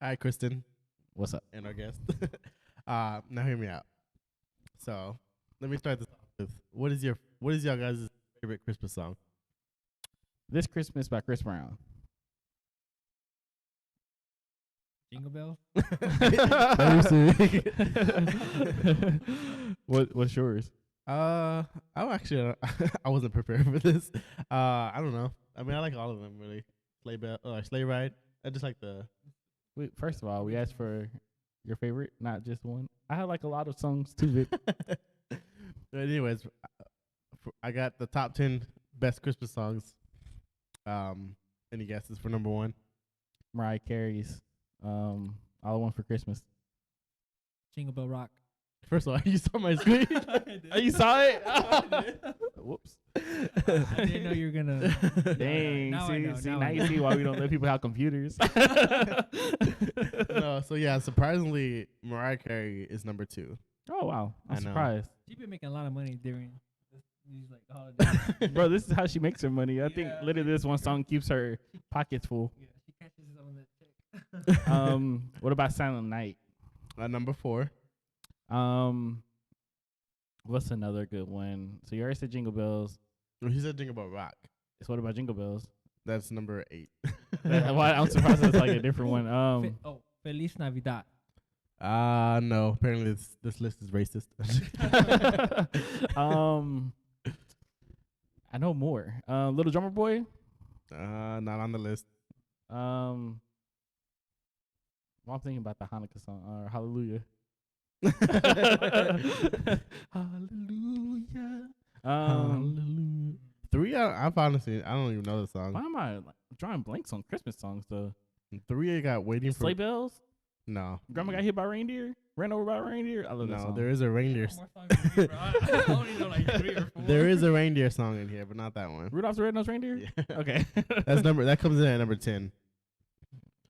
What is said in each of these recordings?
Hi, Kristen. What's up? And our guest. Now hear me out. So let me start this off with what is your guys' favorite Christmas song? This Christmas by Chris Brown. Jingle Bell. What's yours? I wasn't prepared for this. I don't know. I mean, I like all of them really. Sleigh Ride. I just like the. Wait, first of all, we asked for your favorite, not just one. I have like a lot of songs too, Vic. But anyways, I got the top 10 best Christmas songs. Any guesses for number one? Mariah Carey's All I Want for Christmas. Jingle Bell Rock. First of all, you saw my screen. Oh, you saw it? Whoops. I didn't know you were gonna. Dang. Now I know, Now now I you know. see why we don't let people have computers. No, so yeah, surprisingly, Mariah Carey is number 2. Oh, wow. I I'm know. surprised. She's been making a lot of money during these like holidays. Bro, this is how she makes her money. I think Yeah. literally this one song keeps her pockets full. Yeah, she catches some of that check. What about Silent Night? Number 4. What's another good one? So you already said Jingle Bells. Well, he said Jingle Bell Rock. So what about Jingle Bells? That's number 8. Why I'm surprised that's like a different one. Feliz Navidad. No. Apparently this list is racist. I know more. Little Drummer Boy. Not on the list. Well, I'm thinking about the Hanukkah song, Hallelujah. Hallelujah. Hallelujah. 3, I've honestly, I don't even know the song. Why am I drawing blanks on Christmas songs though? 3, I got Waiting for. Sleigh Bells. No. Grandma got hit by reindeer. Ran over by a reindeer. I love that No, song. there is a reindeer. More songs than me, bro. I only know like 3 or 4. There is a reindeer song in here, but not that one. Rudolph's the Red-Nosed Reindeer. Yeah. Okay. That comes in at number 10.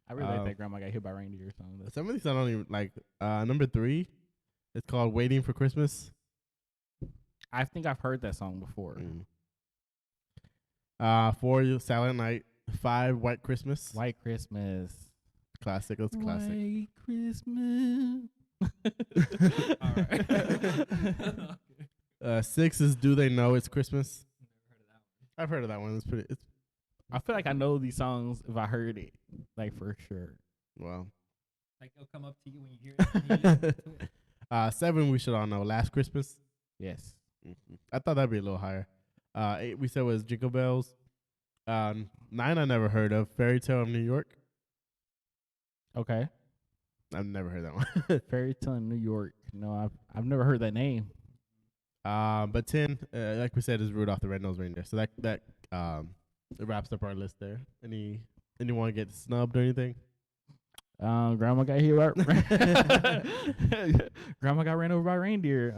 I really like that Grandma got hit by reindeer song. Though. Some of these I don't even like. Number 3, it's called Waiting for Christmas. I think I've heard that song before. 4, Silent Night. 5, White Christmas. White Christmas. Classic. It's a classic. White Christmas. All right. 6 is Do They Know It's Christmas? Never heard of that one. I've heard of that one. It's pretty. It's I feel like I know these songs if I heard it, like for sure. well. Like it'll come up to you when you hear it. When you listen to it. 7, we should all know. Last Christmas. Yes. I thought that'd be a little higher. 8, we said was Jingle Bells. 9, I never heard of. Fairy Tale of New York. Okay. I've never heard that one. Fairy Tale in New York. No, I've never heard that name. But 10, like we said, is Rudolph the Red-Nosed Reindeer. So that wraps up our list there. Anyone get snubbed or anything? Grandma got hit by Grandma got ran over by a reindeer.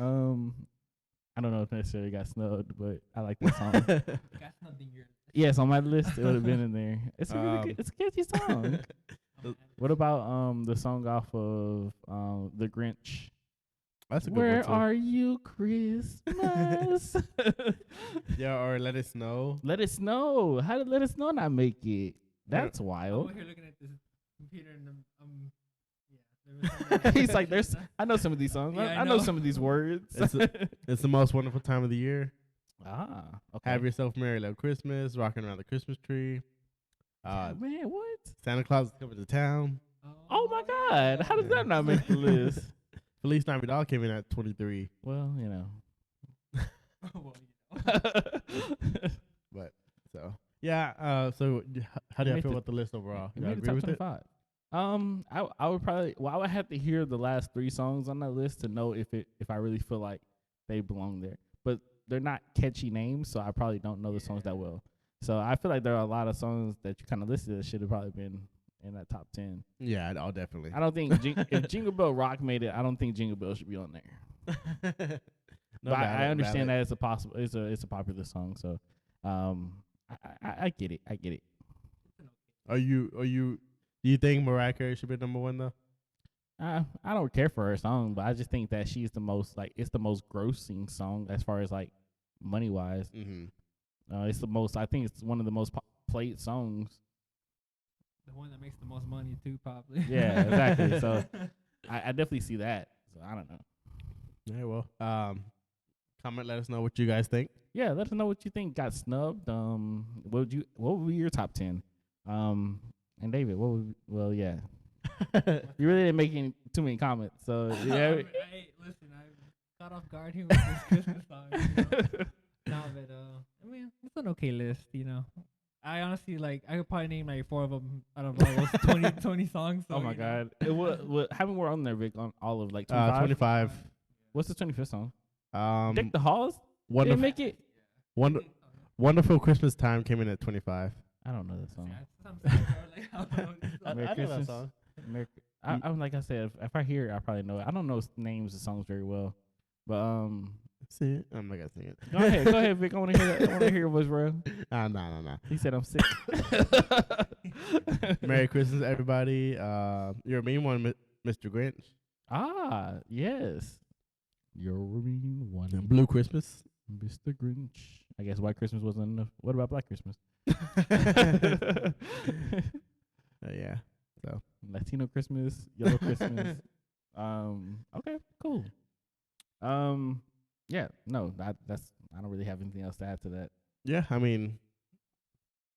I don't know if necessarily got snubbed, but I like that song. Got something here. Yes, on my list it would have been in there. It's a really good, it's a catchy song. What about the song off of The Grinch? That's a good Where one too. are you, Christmas? Yeah, or Let It Snow. Let It Snow. How did Let It Snow not make it? That's I'm wild. over here looking at this computer and yeah. He's like, there's. I know some of these songs. Yeah, I know some of these words. It's the most wonderful time of the year. Okay. Have Yourself a Merry Little Christmas. Rocking Around the Christmas Tree. Man, what? Santa Claus is coming to town. Oh my God! How does that not make the list? Feliz Navidad came in at 23. Well, you know. Well, you know. But so yeah. So how do you Made feel the- about the list overall? You You made the agree top with it? 25. I would probably. Well, I would have to hear the last 3 songs on that list to know if I really feel like they belong there. But they're not catchy names, so I probably don't know the songs that well. So I feel like there are a lot of songs that you kind of listed that should have probably been in that top 10. Yeah, I'll definitely. I don't think if Jingle Bell Rock made it, I don't think Jingle Bell should be on there. No, But I understand valid. that it's a popular song. So, I get it. I get it. Do you think Mariah Carey should be number 1 though? I don't care for her song, but I just think that she's the most it's the most grossing song as far as like money wise. Mm-hmm. It's the most. I think it's one of the most played songs. The one that makes the most money too, probably. Yeah, exactly. So I definitely see that. So I don't know. Yeah, well, comment, let us know what you guys think. Yeah, let us know what you think. Got snubbed. What would be your top 10? And David, yeah. You really didn't make too many comments, so yeah. Hey, listen, I got off guard here with this Christmas song. No, but I mean, it's an okay list, I honestly I could probably name like 4 of them out of all those 20 songs. So, Oh my god! How many were on there, Vic? On all of 25? 25. What's the 25th song? Dick Um, the Halls? Didn't wonderful, make it. wonderful Christmas Time came in at 25. I don't know that song. I Merry know that Christmas. song. I'm like I said, if I hear it, I probably know it. I don't know names of songs very well, but See it? I'm not gonna sing it. go ahead, Vic. I want to hear that. I want to hear your voice, bro. No. He said I'm sick. Merry Christmas, everybody. You're a mean one, Mr. Grinch. Ah, yes. You're a mean one, Blue Christmas. Mr. Grinch. I guess White Christmas wasn't enough. What about Black Christmas? Yeah. So Latino Christmas, Yellow Christmas. Okay, cool. Yeah, no, that's I don't really have anything else to add to that. yeah, I mean,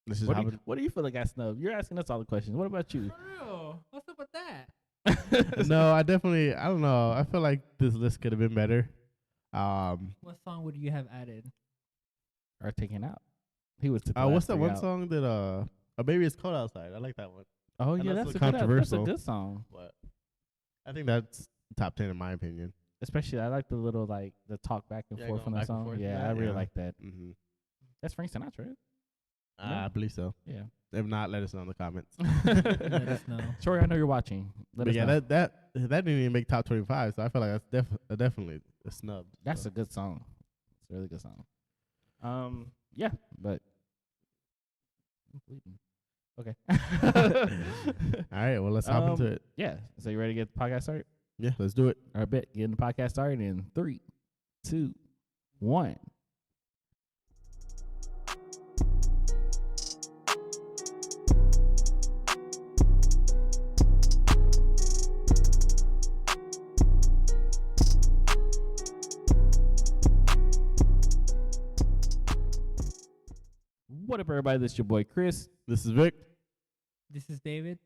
this is What do you feel like I snubbed? You're asking us all the questions. What about you? For real? What's up with that? No, I don't know. I feel like this list could have been better. What song would you have added? Or taken out. He was. What's that one song that Baby It's Cold Outside? I like that one. Oh And yeah, that's that's a a good. That's a controversial. good song. But I think that's top 10 in my opinion. Especially, I like the little the talk back and Yeah, forth going on the back and song. forth, Yeah, yeah, I really yeah. like that. Mm-hmm. That's Frank Sinatra, right? Yeah. I believe so. Yeah. If not, let us know in the comments. Let us know. Sorry, I know you're watching. Let But us yeah, know. that didn't even make top 25, so I feel like that's definitely a snub. That's so. a good song. It's a really good song. Yeah, but I'm bleeding. Okay. All right, well, let's hop into it. Yeah. So you ready to get the podcast started? Yeah, let's do it. All right, bet. Getting the podcast started in 3, 2, 1. What up, everybody? This is your boy Chris. This is Vic. This is David.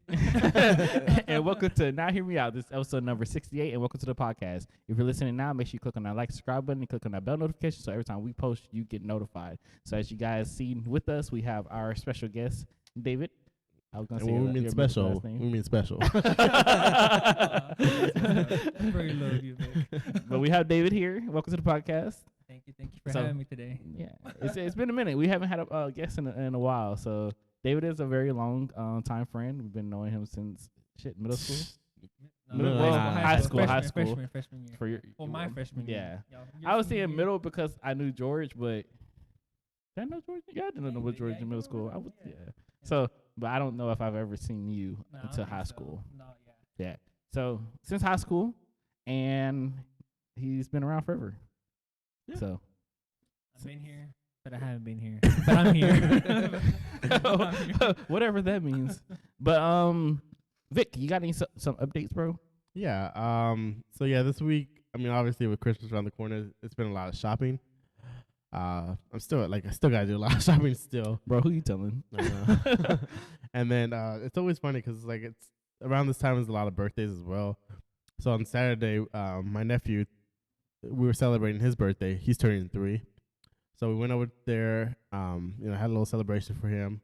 And welcome to Now Hear Me Out. This is episode number 68, and welcome to the podcast. If you're listening now, make sure you click on that like, subscribe button, and click on that bell notification so every time we post, you get notified. So as you guys see with us, we have our special guest, David. I was going to And say when we mean special, we mean special. Very low of you, Vic. But we have David here. Welcome to the podcast. Thank you for So- having me today. Yeah, it's been a minute. We haven't had a guest in a while. So David is a very long time friend. We've been knowing him since middle school. High school. Freshman year. For your, My freshman year. Yeah. Your I was senior saying year. middle because I knew George, but did I know George? Yeah, I didn't know Yeah, George yeah, in you middle were school. with I him, was, yeah. yeah. So, but I don't know if I've ever seen you No, I until don't high think so. school. No, yeah. Yeah. So since high school, and he's been around forever. Yeah. So I've been here, but I haven't been here. But I'm here. I'm here. whatever that means. But Vic, you got any some updates, bro? Yeah. So yeah, this week, I mean, obviously with Christmas around the corner, it's been a lot of shopping. I still gotta do a lot of shopping still. Bro, who you telling? I know. And then it's always funny because it's around this time is a lot of birthdays as well. So on Saturday, my nephew, we were celebrating his birthday. He's turning 3, so we went over there. Had a little celebration for him.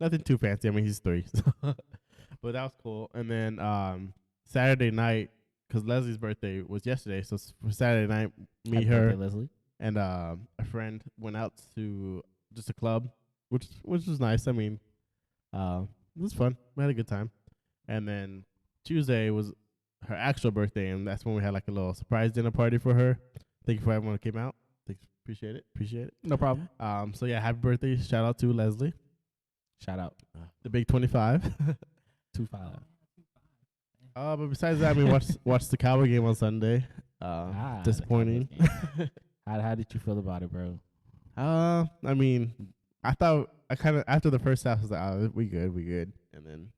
Nothing too fancy. I mean, he's 3, but that was cool. And then Saturday night, because Leslie's birthday was yesterday, so for Saturday night, me, Happy her, birthday, Leslie. and a friend went out to just a club, which was nice. I mean, it was fun. We had a good time. And then Tuesday was her actual birthday, and that's when we had like a little surprise dinner party for her. Thank you for everyone who came out. Thanks, appreciate it. No problem. So yeah, happy birthday! Shout out to Leslie, Shout out. the big 25. 2-5. But besides that, we watched the Cowboy game on Sunday. The Disappointing. How did you feel about it, bro? I mean, I thought I kind of after the first half I was like, oh, we good, and then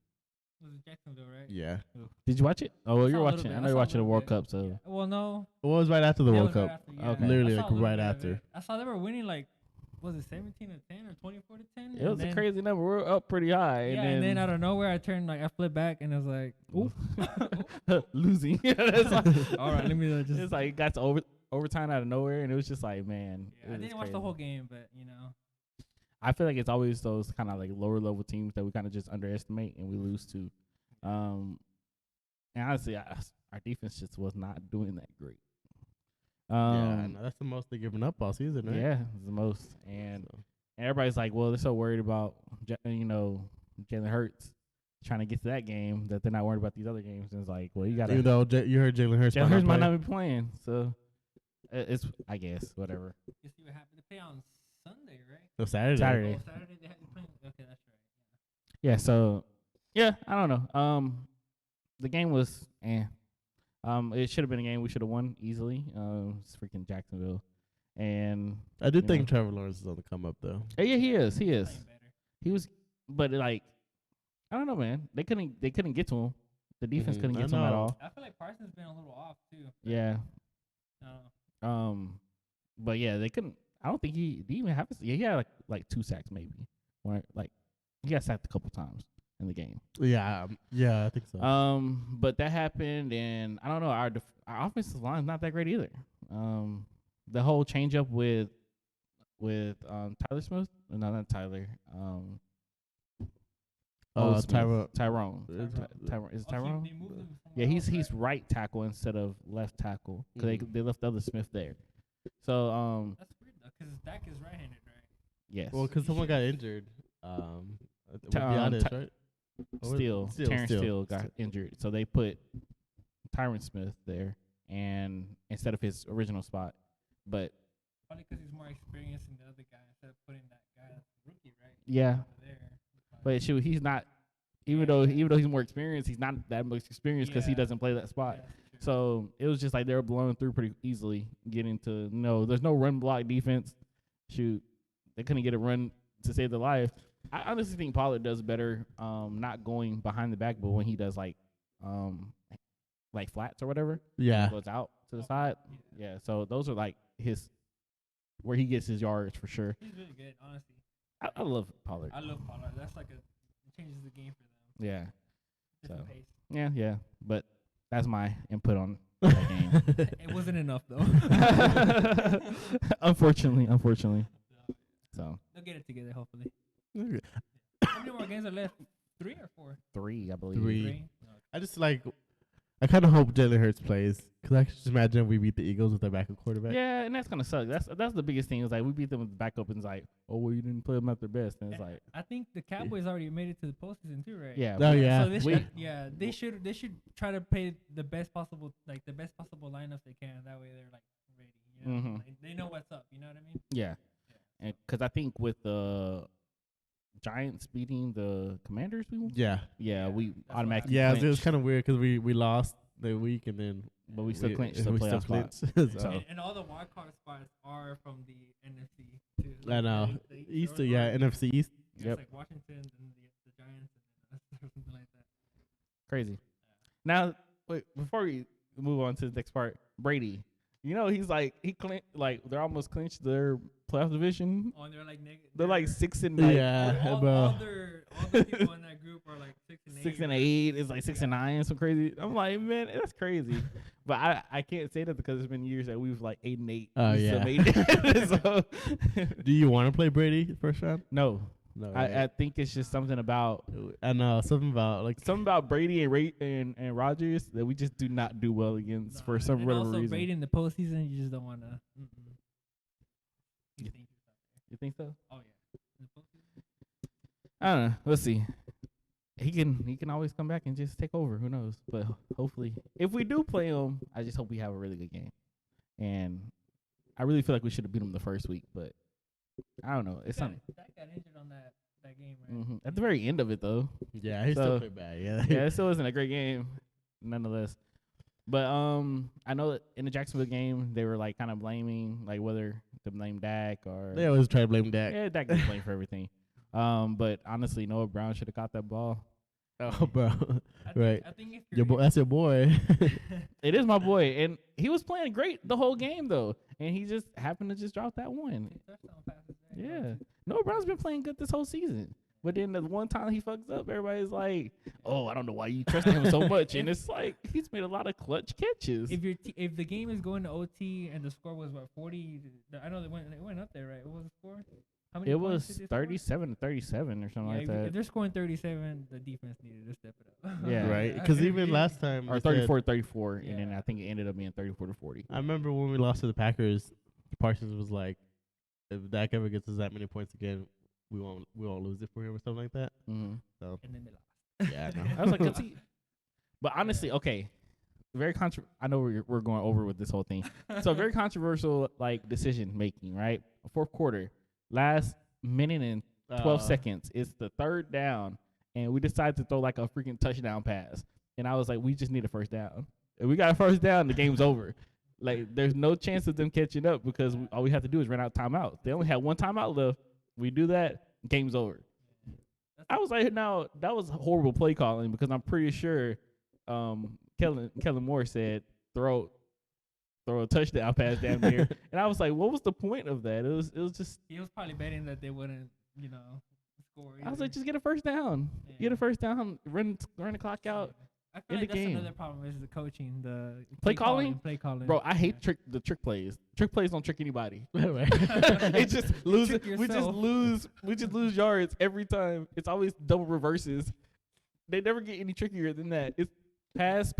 It was Jacksonville, right? yeah. Did you watch it? Oh, well, I you're saw a little watching. bit. I I know you're saw a watching the little World bit. Cup, so Yeah. Well, no. It was right after the That World was right Cup. after, yeah. Okay. Literally I saw like a little right bit of after. it. I saw they were winning like, was it 17-10 or 24-10? it was a crazy number. We're up pretty high, Yeah, and then out of nowhere, I turned like I flipped back and I was like, "Ooh, losing. That's like, all right, let me just." it's like it got to overtime out of nowhere, and it was just like, man. Yeah, I didn't watch the whole game, but you know, I feel like it's always those kind of like lower level teams that we kind of just underestimate and we lose to. And honestly, our defense just was not doing that great. Yeah, I know. That's the most they've given up all season, right? Yeah, it's the most. And So. everybody's like, well, they're so worried about, Jalen Hurts trying to get to that game that they're not worried about these other games. And it's like, well, you got to. Even though you heard Jalen Hurts Might not be playing. So it's, I guess, whatever. you see what happened. They play on Sunday, right? No, Saturday. Saturday. Oh, Saturday they had to play. Okay, that's right. Yeah, so, yeah, I don't know. The game was, it should have been a game we should have won easily. It's freaking Jacksonville. And I do you think know. Trevor Lawrence is on the come up though. Yeah, he is. He is. Playing better. He was, but like, I don't know, man. They couldn't get to him. The defense couldn't I get to him at know. all. I feel like Parsons been a little off too. Yeah. I don't know. But yeah, they couldn't. I don't think he did even have. He had like 2 sacks maybe. Or like he got sacked a couple times in the game. Yeah, I think so. But that happened, and I don't know. Our offensive line's not that great either. The whole change up with Tyler Smith. No, not Tyler. Smith. Tyrone. Is it Tyrone? They moved him Yeah, somewhere he's else, right? right tackle instead of left tackle because they left the other Smith there. So That's weird though, because Dak is right-handed, right? yes. Well, because someone got injured. With Giannis, right? Terrence Steele got injured, so they put Tyron Smith there, and instead of his original spot, but Probably because he's more experienced than the other guy instead of putting that guy that's a rookie, right? yeah. Over there. But shoot, he's not. Even though he's more experienced, he's not that much experienced because he Yeah. doesn't play that spot. Yeah, that's true. So it was just like they were blowing through pretty easily, getting to there's no run block defense. Shoot, they couldn't get a run to save their life. I honestly think Pollard does better, not going behind the back, but when he does like flats or whatever, Yeah. goes out to the side. Yeah, so those are like where he gets his yards for sure. He's really good, honestly. I love Pollard. I love Pollard. That's like it changes the game for them. Yeah, Different So. pace. yeah, but that's my input on that game. It wasn't enough though. Unfortunately. So They'll get it together, hopefully. Okay. How many more games are left? 3 or 4? 3, I believe. 3. No. I just I kind of hope Jalen Hurts plays because I can just imagine if we beat the Eagles with their backup quarterback. Yeah, and that's gonna suck. That's the biggest thing. Is like we beat them with the backup, and it's like, oh well, you didn't play them at their best, and it's like, I think the Cowboys already made it to the postseason too, right? yeah, Oh yeah. So they should try to play the best possible lineups they can. That way they're like ready. You know? Mhm. They know what's up. You know what I mean? yeah, and because I think with the Giants beating the Commanders, we Yeah. we That's what automatically Yeah, it was clinched, kind of weird because we lost the week and then but we still clinched the we playoff spot. clinched. So- And all the wild card spots are from the NFC too. I know. The East, or- yeah, NFC East. Yeah, Yep. it's like Washington and the Giants and or something like that. Crazy. Now, wait, before we move on to the next part, Brady. He's like they're almost clinched their playoff division. Oh, and they're like They're like 6 and Yeah, bro. all the people in that group are like 6 and 8. 6 and 8. It's like 6 and 9. Some crazy. I'm like, man, that's crazy. But I can't say that because it's been years that we've like 8 and 8. Oh, We still yeah. made it. So, Do you want to play Brady first round? no, No. I think it's just something about I know something about Brady and Rodgers that we just do not do well against for some and whatever also reason. Brady in the postseason, you just don't want to. You think so? Oh yeah. In the postseason? I don't know. Let's see. He can always come back and just take over. Who knows? But hopefully, if we do play him, I just hope we have a really good game. And I really feel like we should have beat him the first week, but I don't know. It's something. That got injured on that game, right? At the very end of it, though. Yeah, he So- still played bad. Yeah. Yeah, it still wasn't a great game, nonetheless. But I know that in the Jacksonville game, they were like kind of blaming like whether to blame Dak or They always try to blame Dak. yeah, Dak gets blamed for everything. But honestly, Noah Brown should have caught that ball. Oh, bro. Right. I think if Your boy, that's your boy. It is my boy, and he was playing great the whole game though, and he just happened to just drop that one. Yeah, Noah Brown's been playing good this whole season, but then the one time he fucks up, everybody's like, "Oh, I don't know why you trusted him so much," and it's like he's made a lot of clutch catches. If the game is going to OT and the score was 40, I know it went up there, right? What was the score? How many It points was did they score? 37-37 or something like If that, they're scoring 37, the defense needed to step it up. Yeah. Right. Because even last time, or we said- 34-34, and then Yeah. I think it ended up being 34-40. I remember when we lost to the Packers, Parsons was like, "If Dak ever gets us that many points again, we won't lose it for him," or something like that. Mm-hmm. So And then they lost. yeah, I know. I was like, 'cause he, but honestly, okay, very I know we're going over with this whole thing. So very controversial like decision making, right? Fourth quarter, last minute and 12 seconds. It's the third down, and we decided to throw like a freaking touchdown pass. And I was like, we just need a first down. If we got a first down, the game's over. Like, there's no chance of them catching up because all we have to do is run out timeouts. They only had one timeout left. We do that, game's over. I was like, now that was horrible play calling because I'm pretty sure Kellen Moore said throw a touchdown pass down there, and I was like, what was the point of that? It was just. He was probably betting that they wouldn't, score. I was either. like, just get a first down. Yeah. Get a first down. Run the clock out. I feel in like the that's game. another problem is the coaching, the Play calling? Play calling. Bro, I hate the trick plays. Trick plays don't trick anybody. Right. It just lose. Trick We just yourself. lose. We just lose yards every time. It's always double reverses. They never get any trickier than that. It's pass,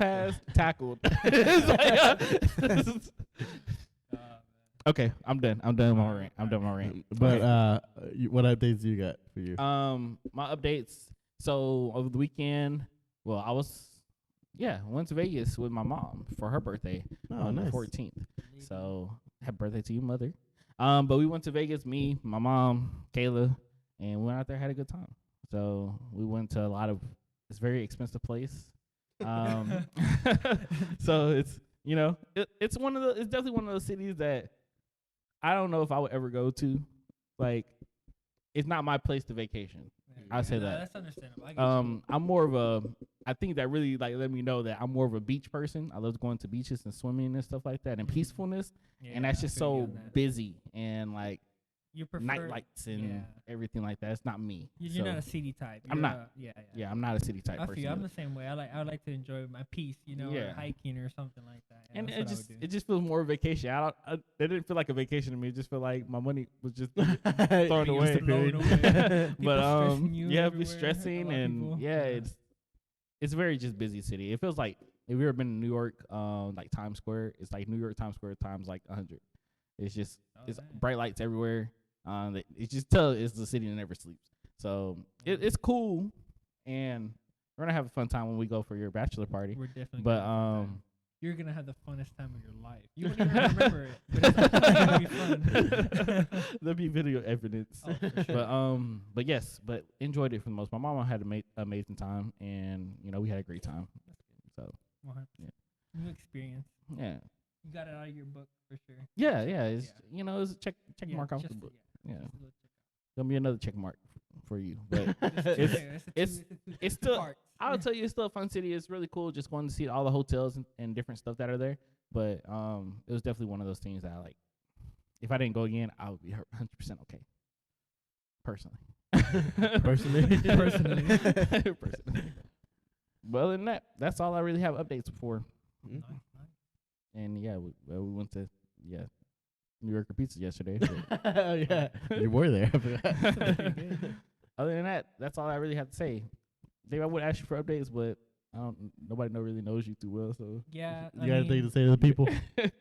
tackled. It's like, okay, I'm done. I'm done with my rant. I'm done with my rant. But what updates do you got for you? My updates. So over the weekend, well, I went to Vegas with my mom for her birthday on nice. the 14th. So happy birthday to you, mother. But we went to Vegas, me, my mom, Kayla, and we went out there, had a good time. So we went to it's a very expensive place. So it's it's definitely one of those cities that I don't know if I would ever go to. Like, it's not my place to vacation. I'll say that. That's understandable. I get you. I'm more of I think that really let me know that I'm more of a beach person. I love going to beaches and swimming and stuff like that and peacefulness. And that's I just feel you so on that. busy and like You prefer night lights and everything like that. It's not me. You're So, not a city type. I'm You're not. Yeah. I'm not a city type I person. feel I'm the same way. I like to enjoy my peace, or Yeah. hiking or something like that. And that's what I would do. it just feels more vacation. It didn't feel like a vacation to me. It just felt like my money was just Thrown thrown away. Blown away. People But stressing you yeah, everywhere, it's stressing a lot of and people. yeah, it's a very just busy city. It feels like if you've ever been to New York, like Times Square, it's like New York Times Square times like 100. It's just it's dang. bright lights everywhere. It just it's the city that never sleeps. So it's cool, and we're gonna have a fun time when we go for your bachelor party. We're definitely. But gonna have a good time. You're gonna have the funnest time of your life. You won't even remember it, but it's gonna be fun. There'll be video evidence. Oh, for sure. But yes, but enjoyed it for the most. My mama had an amazing time, and we had a great time. So 100%. Yeah. New experience. yeah, You got it out of your book for sure. yeah. It's it's a check mark off the just- book. Yeah. Yeah, just a little gonna be another check mark for you, but check. it's It's still- parts. I'll tell you, it's still a fun city. It's really cool just going to see all the hotels and different stuff that are there. But it was definitely one of those things that I like. If I didn't go again, I would be 100% okay. Personally. Personally. Personally. But other than that, that's all I really have updates for. Nice, nice. And yeah, we went to New Yorker Pizza yesterday. Yeah, you were there. I forgot. Pretty good. Other than that, that's all I really have to say. Dave, I would ask you for updates, but nobody really knows you too well. So Yeah. You got anything to say to the people?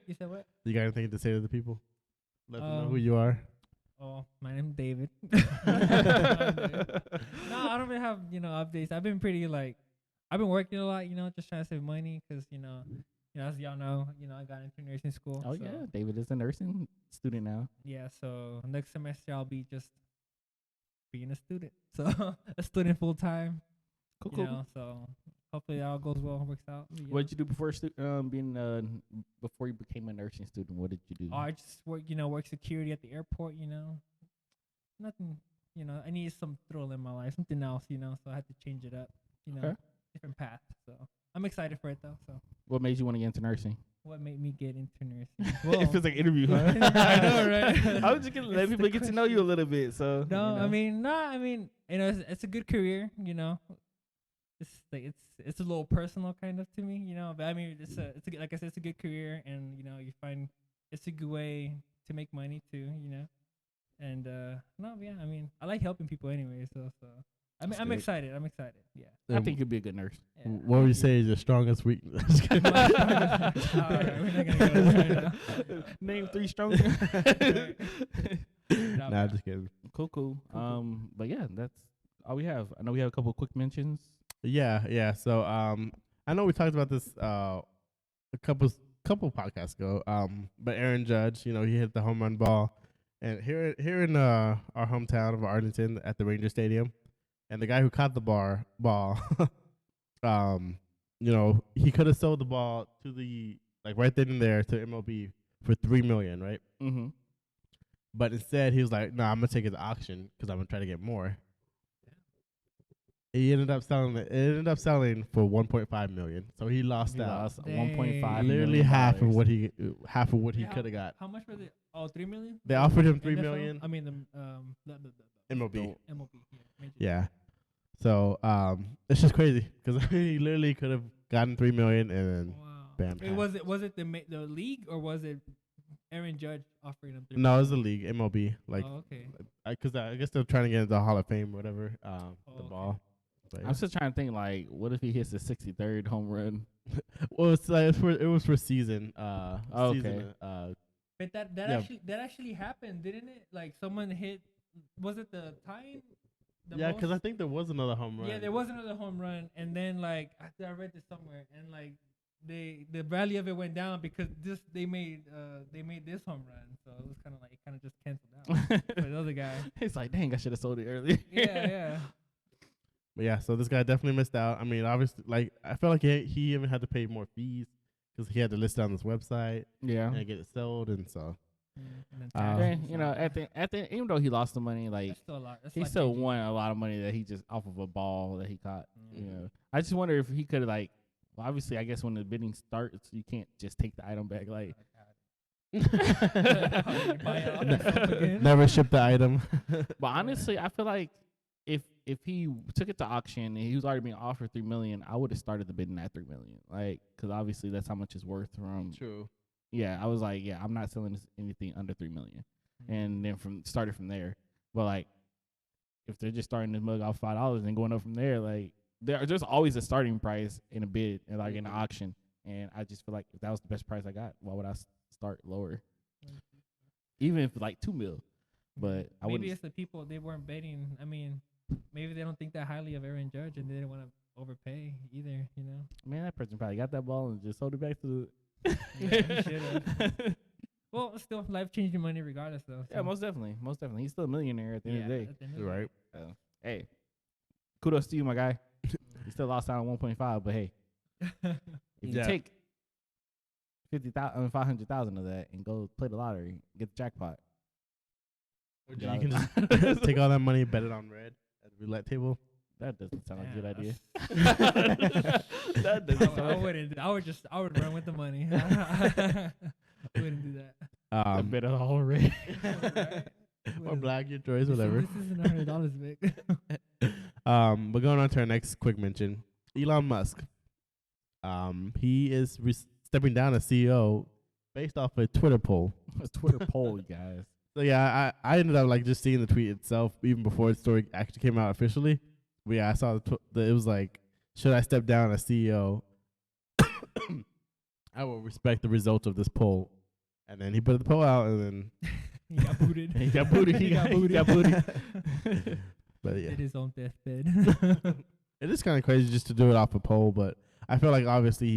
You said what? You got anything to say to the people? Let them know who Um, you are. Oh, my name's David. No, I don't really have updates. I've been pretty I've been working a lot. Just trying to save money because as y'all know, I got into nursing school. Oh so, yeah, David is a nursing student now. Yeah. So next semester I'll be just being a student. So a student full time. Cool. So hopefully all goes well and works out. What did you do before before you became a nursing student? What did you do? Oh, I just work security at the airport. Nothing I need some thrill in my life, something else, so I had to change it up, Okay. different path. So I'm excited for it though. So What made you want to get into nursing? what made me get into nursing? It feels like an interview, huh? I know, right? I was just gonna let It's the people get to know you a question. little bit. So No, you know. I mean, it's a good career, It's like it's a little personal kind of to me, But I mean, it's a like I said, it's a good career, and you find it's a good way to make money too, And no, yeah, I mean, I like helping people anyway, so I mean, That's I'm good. excited. I'm excited. Yeah. I think you'd be a good nurse. Yeah, What would you say is your strongest weakness? Just kidding. All right, we're not gonna go there right now. Name 3 strong. Nah, just kidding. Cool. But yeah, that's all we have. I know we have a couple quick mentions. Yeah. So I know we talked about this a couple podcasts ago. But Aaron Judge, he hit the home run ball, and here in our hometown of Arlington at the Ranger Stadium, and the guy who caught the ball, he could have sold the ball to the right then and there to MLB for $3 million, right? Mm-hmm. But instead, he was like, "No, I'm gonna take it to auction because I'm gonna try to get more." He ended up selling it. It ended up selling for 1.5 million. So he lost He out. lost Dang. 1.5 Literally million half of dollars. what he Yeah, could have got. How much were they? Oh, 3 million. They offered him $3 NFL? million. I mean the MLB. MLB. Yeah. Major League. Yeah. So it's just crazy because he literally could have gotten $3 million and then Wow. bam. Wait, was it the league or was it Aaron Judge offering him? No, it was the league MLB. Oh, okay. Because I guess they're trying to get into the Hall of Fame or whatever. The okay. ball. But, I'm still trying to think, like, what if he hits the 63rd home run? well, it's like it was for season. Okay. Season, But that Yeah. actually happened, didn't it? Like someone hit. Was it the tying? yeah, because I think there was another home run. Yeah, there was another home run, and then like I read this somewhere, and like the value of it went down because they made this home run, so it was kind of just canceled out for the other guy. It's like, dang, I should have sold it earlier. Yeah. But yeah, so this guy definitely missed out. I mean, obviously, I felt like he even had to pay more fees because he had to list it on this website Yeah. and get it sold, and so And then Uh, taxes, At the even though he lost the money, like that's still a lot. That's he like still changing. won a lot of money that he just off of a ball that he caught. Mhm. You know, I just wonder if he could have well, obviously, I guess when the bidding starts, you can't just take the item back. Like, Buy it off yourself again. never ship the item. but honestly, I feel like if he took it to auction and he was already being offered $3 million, I would have started the bidding at $3 million. Like, because obviously that's how much it's worth from. True. Yeah, I was like, yeah, I'm not selling this anything under $3 million, and then started from there. But like, if they're just starting this mug off $5 and going up from there, like there's always a starting price in a bid and like in an auction, and I just feel like if that was the best price I got, why would I start lower? Even if like $2 million, but I maybe wouldn't. it's the people they weren't betting. I mean, maybe they don't think that highly of Aaron Judge, and they didn't want to overpay either. Man, that person probably got that ball and just sold it back to Yeah, he should've. Well, it's still life changing money regardless, though. Yeah, most definitely. He's still a millionaire at the end of the day. at the end of the Right. Hey, kudos to you, my guy. You still lost out on 1.5, but hey, day. if Yeah. you take 500,000 of that and go play the lottery, get the jackpot. Or Get you out can of- just take all that money, bet it on red at the roulette table. That doesn't sound like a good Yeah, idea. that's- That doesn't sound I like wouldn't. I would run with the money. I wouldn't do that. a bit of all red. Right? Or black, your choice, whatever. This isn't $100, Vic. But going on to our next quick mention, Elon Musk. He is stepping down as CEO based off a Twitter poll. A Twitter poll, you guys. So yeah, I ended up just seeing the tweet itself even before the story actually came out officially. But yeah, I saw it was like, should I step down as CEO? I will respect the results of this poll. And then he put the poll out, and then He got booted. He got booted. He got booted. but yeah, Did his own deathbed. it is kind of crazy just to do it off a poll. But I feel like obviously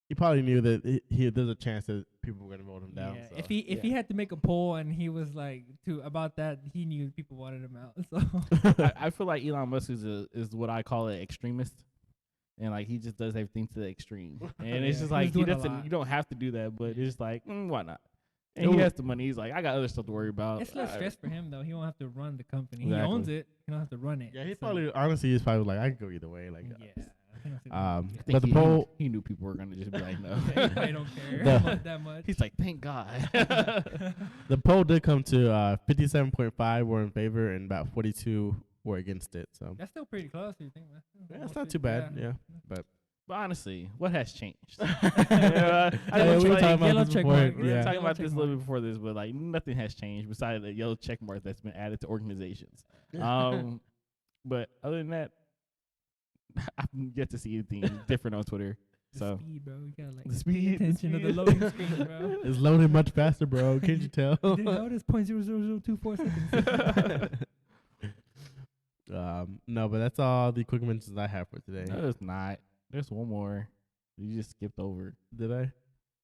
he probably knew that there's a chance that people were gonna vote him down. Yeah. So. If he had to make a poll and he was like about that, he knew people wanted him out. So I feel like Elon Musk is what I call an extremist, and like he just does everything to the extreme, and it's Yeah, just he like was he doing a doesn't. lot. You don't have to do that, but it's just like why not? And he has the money. He's like, I got other stuff to worry about. It's less stress for him though. He won't have to run the company. Exactly. He owns it. He don't have to run it. Yeah, he So, probably honestly he's probably like I could go either way. Like, yeah. I think but the he poll, he knew people were gonna just be like, no. Yeah, he probably don't care The- that much. He's like, thank God. the poll did come to 57.5 were in favor and about 42 were against it. So That's still pretty close. You think? yeah, it's not too bad. Yeah, but But honestly, what has changed? yeah, I we was were like, talking yellow about this check before. mark. we were Yeah, talking Yellow about check this a little mark. bit before this, but like nothing has changed besides the yellow check mark that's been added to organizations. But other than that, I've yet to see anything different on Twitter. The So speed, bro. You gotta like the pay speed, attention to the speed. loading screen, bro. it's loading much faster, bro. Can't you tell? You didn't notice 0.00024 seconds. No, but that's all the quick mentions I have for today. No, it's not. There's one more. You just skipped over. Did I?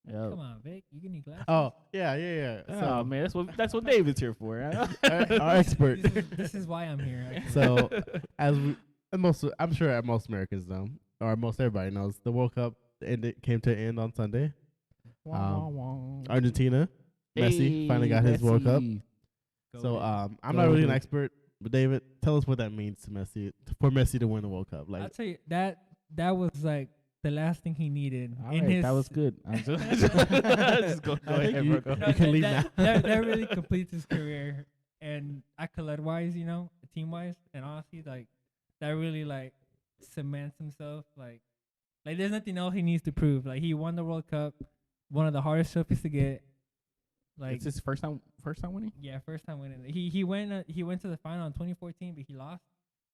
Yep. Come on, Vic. You need glasses. Oh, yeah. Oh So, man, that's what David's here for. our expert. This is why I'm here. Actually. So, as we, and most, I'm sure most Americans know, or most everybody knows, the World Cup came to an end on Sunday. Argentina, Messi finally got his World Cup. Go So, Vic. I'm not really an Go. expert, but David, tell us what that means to Messi, for Messi to win the World Cup. I'll Like, tell you that was like the last thing he needed. All in right, his that was good. I'm just go I think ahead, you- bro. Go. You can leave that really completes his career, and accolade wise, team wise, and honestly, like that really like cements himself. Like there's nothing else he needs to prove. Like he won the World Cup, one of the hardest trophies to get. Like It's his first time winning. yeah, first time winning. He went to the final in 2014, but he lost.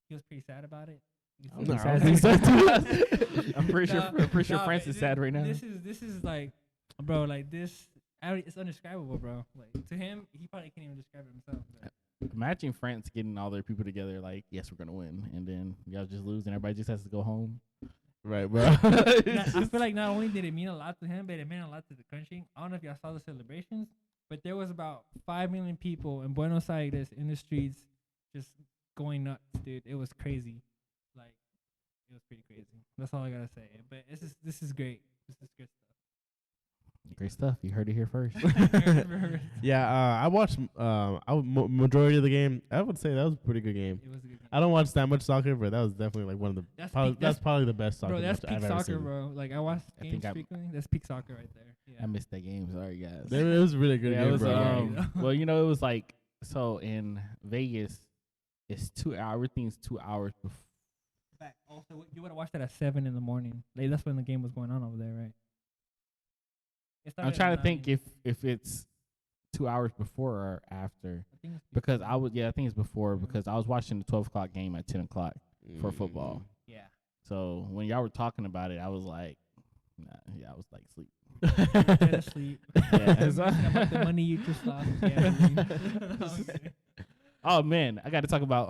He was pretty sad about it. No, I'm I was sad. sad I'm pretty sure Nah, France but is sad right now. This is like, bro, like this. It's undescribable, bro. Like to him, he probably can't even describe it himself. But Imagine France getting all their people together, like, yes, we're gonna win, and then y'all just lose, and everybody just has to go home. right, bro. I feel like not only did it mean a lot to him, but it meant a lot to the country. I don't know if y'all saw the celebrations, but there was about 5 million people in Buenos Aires in the streets just going nuts, dude. It was crazy. Like, it was pretty crazy. That's all I gotta say. But this is great. This is good Great stuff. You heard it here first. stuff. Yeah, I watched majority of the game. I would say that was a pretty good game. It was a good game. I don't watch that much soccer, but that was definitely like one of the that's probably the best soccer Bro, that's match peak I've ever soccer, seen. bro. Like I watch I games think I'm- frequently. That's peak soccer right there. Yeah. I missed that game. Sorry, guys. It was a really good Yeah, game, it was. bro. Well, it was like so in Vegas. It's 2 hours. Everything's 2 hours before. Also, you would have watched that at 7 in the morning. Like that's when the game was going on over there, right? It I'm started at trying to think 9. if it's 2 hours before or after. I think it's Because before. I think it's before because I was watching the 12 o'clock game at 10 o'clock for football. Yeah. So when y'all were talking about it, I was like, I was like sleep. Dead asleep. Yeah. Thinking about the money you just lost. Yeah. Oh man, I got to talk about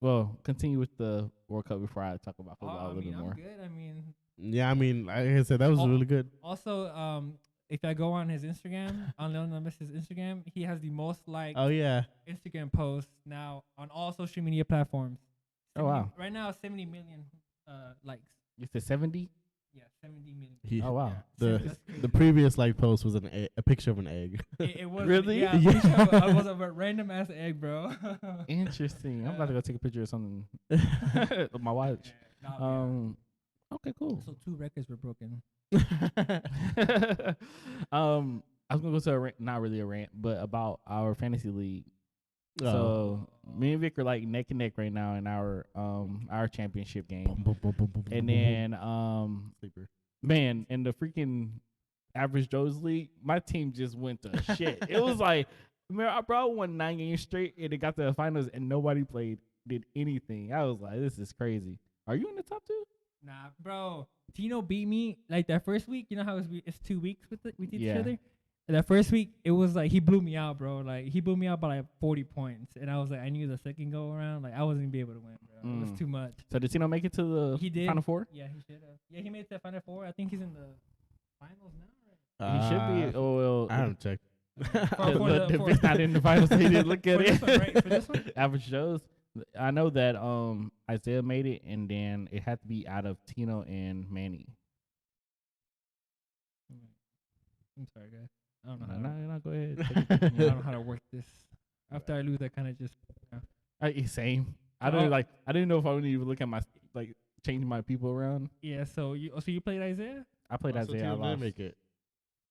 well, continue with the World Cup before I talk about football a little bit more. I'm good. I mean, Yeah, I mean, like I said, that was Oh. really good. also, if I go on his Instagram, on Lionel Messi's Instagram, he has the most liked Oh yeah, Instagram posts now on all social media platforms. Oh, wow. Right now, 70 million likes. You said 70? Yeah, 70 million. he, Oh wow. the That's crazy. the previous like post was a picture of an egg. It was Really? Yeah, Yeah. it was a random ass egg, bro. Interesting. I'm about to go take a picture of something of my watch. Yeah, nah, man. Okay, cool. So 2 records were broken. I was gonna go to a rant, not really a rant, but about our fantasy league. So me and Vic are like neck and neck right now in our championship game. And then sleeper. man, in the freaking average Joe's league, my team just went to shit. It was like, man, I probably won 9 games straight and it got to the finals and nobody did anything. I was like, this is crazy. Are you in the top 2? Nah, bro. Tino beat me like that first week. You know how it's 2 weeks with each Yeah. other. That first week, it was like he blew me out, bro. Like he blew me out by like 40 points, and I was like, I knew the second go around, like I wasn't gonna be able to win, bro. It was too much. So did Tino make it to the He did. Final Four? Yeah, he should have. Yeah, he made it to the Final Four. I think he's in the finals now. Right? He should be. Oh well, I haven't checked. Vic's not in the finals. So he didn't look at For it. this one, right? For this one? Average Joe's. I know that Isaiah made it, and then it had to be out of Tino and Manny. I'm sorry, guys. I don't know No, how. no, go ahead. I don't know how to work this. After I lose, I kind of just. Same. I Oh. didn't know if I would even look at my changing my people around. Yeah. So you played Isaiah? I played So Isaiah. I Tino didn't lost. make it.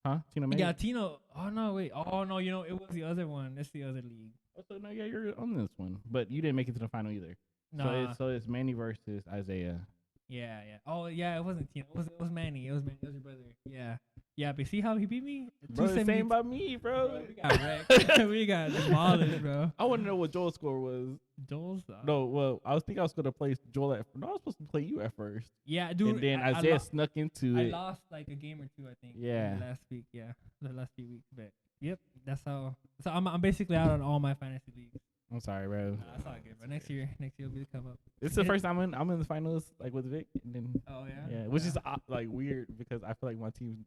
Huh? Tino made Yeah, it? Tino. Oh no, wait. Oh no, it was the other one. That's the other league. Oh, so no, yeah, you're on this one, but you didn't make it to the final either. Nah. So it's Manny versus Isaiah. Yeah. Oh yeah, it wasn't Tino. It was Manny. It was Manny. It was your brother. Yeah. Yeah, but see how he beat me? Bro, the 270 same by me, bro. Bro, we got wrecked. We got demolished, bro. I want to know what Joel's score was. Joel's. No, well, I was gonna play Joel at. No, I was supposed to play you at first, Yeah, dude. and then I Isaiah snuck into I it. lost like a game or two, I think. Yeah. Last week, yeah, the last few weeks, but yep, that's how. So I'm basically out on all my fantasy leagues. I'm sorry, bro. That's all good. But next year will be the come up. It's the first time I'm in the finals, like with Vic, and then Oh yeah. which is like weird because I feel like my team's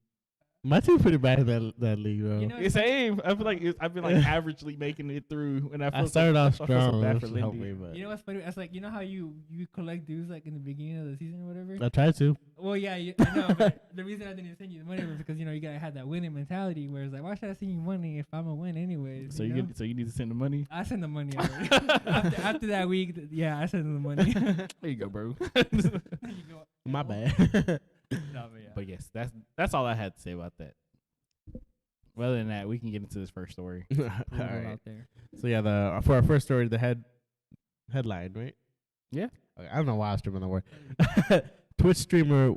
My team's pretty bad in that league, bro. You know, it's same. I feel like I've been like averagely making it through, and I started off I feel so strong. bad for which helped Lindy. me, but You know what's funny? That's like how you collect dues like in the beginning of the season or whatever. I tried to. Well, yeah, I know. But the reason I didn't send you the money was because you gotta have that winning mentality. Where it's like, why should I send you money if I'm gonna win anyways? So you know? so you need to send the money. I send the money already. after that week, yeah, I send the money. There you go, bro. You go, My "Oh." bad. No, but yeah. But yes, that's all I had to say about that. Well, other than that, we can get into this first story. All We'll go right. out there. So yeah, for our first story, the headline, right? Yeah. Okay, I don't know why I was streaming the word. Twitch streamer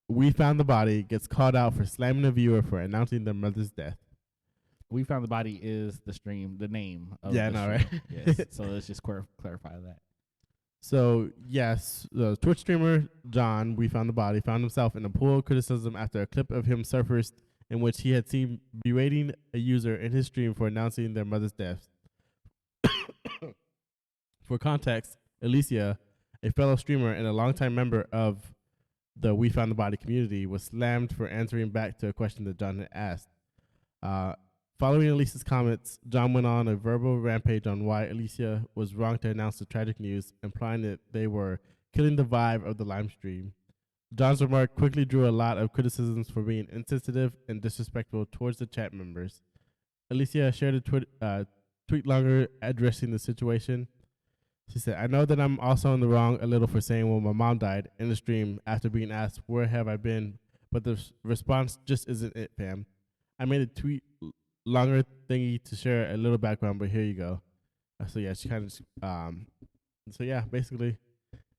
We Found the Body gets called out for slamming a viewer for announcing their mother's death. We Found the Body is the stream, the name of Yeah, the no, stream. right? Yes. So let's just clarify that. So yes, the Twitch streamer John We Found the Body found himself in a pool of criticism after a clip of him surfaced in which he had seen berating a user in his stream for announcing their mother's death. For context, Alicia, a fellow streamer and a longtime member of the We Found the Body community, was slammed for answering back to a question that John had asked. Following Alicia's comments, John went on a verbal rampage on why Alicia was wrong to announce the tragic news, implying that they were killing the vibe of the live stream. John's remark quickly drew a lot of criticisms for being insensitive and disrespectful towards the chat members. Alicia shared a tweet longer addressing the situation. She said, "I know that I'm also in the wrong a little for saying when my mom died in the stream after being asked, where have I been? But the response just isn't it, fam. I made a tweet longer thingy to share a little background, but here you go." So yeah, she kind of, so yeah, basically,